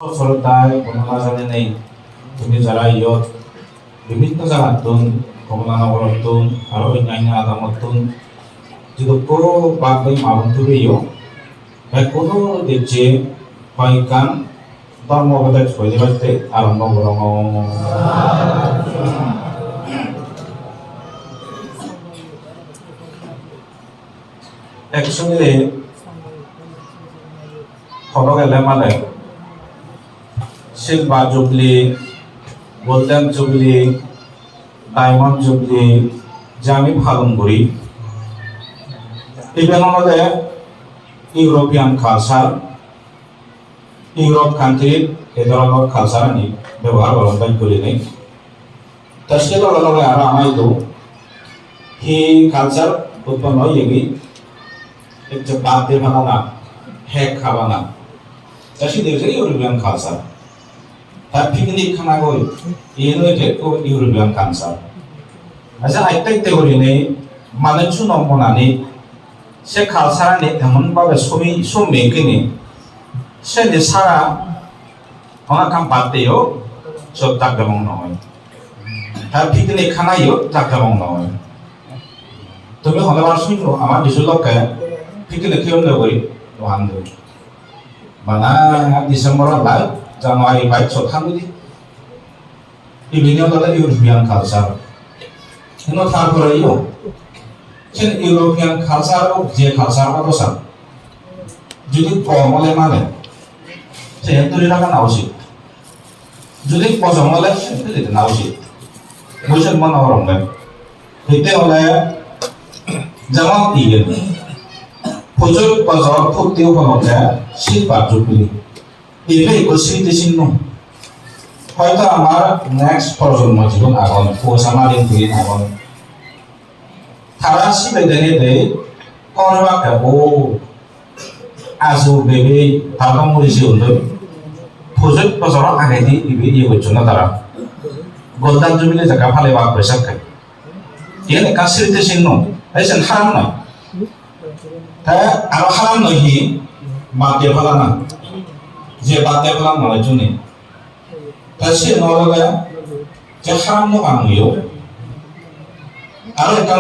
শ্রদ্ধায় কমলা জানে নেই তুমি যারা ইয়ত বিভিন্ন জায়গাতুন কমলানগরতুন আর অন্যান্য আদামতুন যদি পুরো বাগৈ মাবন্তুবে ইয় কোনো দেখছে হয়কান ধর্মগত শৈলীবাদে আরম্ভ করম একসঙ্গে খবর গেলে মানে silver jubilee golden jubilee diamond jubilee যে আমি পালন করি এগুলোর মধ্যে ইউরোপিয়ান কালচার ইউরোপ কান্ট্রির এই ধরনের কালচার আমি ব্যবহার করতে করি নেই তার সাথে লগে আর আমার তো সেই কালচার উৎপন্ন হয়ে গেলি একটা বাদ দিয়ে ফেলা না হ্যাক খাওয়া না তার সাথে ইউরোপিয়ান কালচার তার পিকনিক খানা গই এনো এটা ইউরোপিয়ান কালচার আচ্ছা আইতে করি নেই মানে চুনমনানি সে কালচারানি এমনভাবে সমে কিনে সে সারা অনাকাম বাদতেও সব জাগদামং নয় তার পিকনিক খানাইও জাগদামং নয় তুমি হলেবার শুনল আমার কিছু লোকে পিকনিক খেয়ে করি ওয়ান মানা ডিসেম্বর লাই জানুয়ারি বাইক সথাঙ্গুলি বিভিন্ন দলের ইউরোপিয়ান কালচার কিন্তু তারপরে ইউরোপিয়ান কালচার যে কালচার কথা যদি কমলে মানে সে ধরে রাখা না উচিত যদি পজমলে দিতে না উচিত বুঝছেন মনে হরমে হইতে হলে যেমন ইয়ে পুজোর পজর ফুক্তি উপলক্ষে শিল্পার জুবলি এটা স্মৃতি চিহ্ন হয়তো আমার নেক্সট প্রজন্ম জীবন আগন পৌঁছামারিন দিন আগন তারা সিবেদেনে দেয় করবাকে ও আজও বেবে তারা মরিছে হলো ফজর বছর আগে দিয়ে ইবে ইয়ে করছো না তারা গোল্ডান জমিলে জায়গা ফালে বা পয়সা খায় এখানে কাজ স্মৃতি চিহ্ন এসেন হারাম নয় তাই আরো হারাম নয় কি বাদ দিয়ে ফেলা না যে বাদ দিয়ে ফেলা নয় জন্য তাই সে নলগা যে হারাম নয় আরো একটা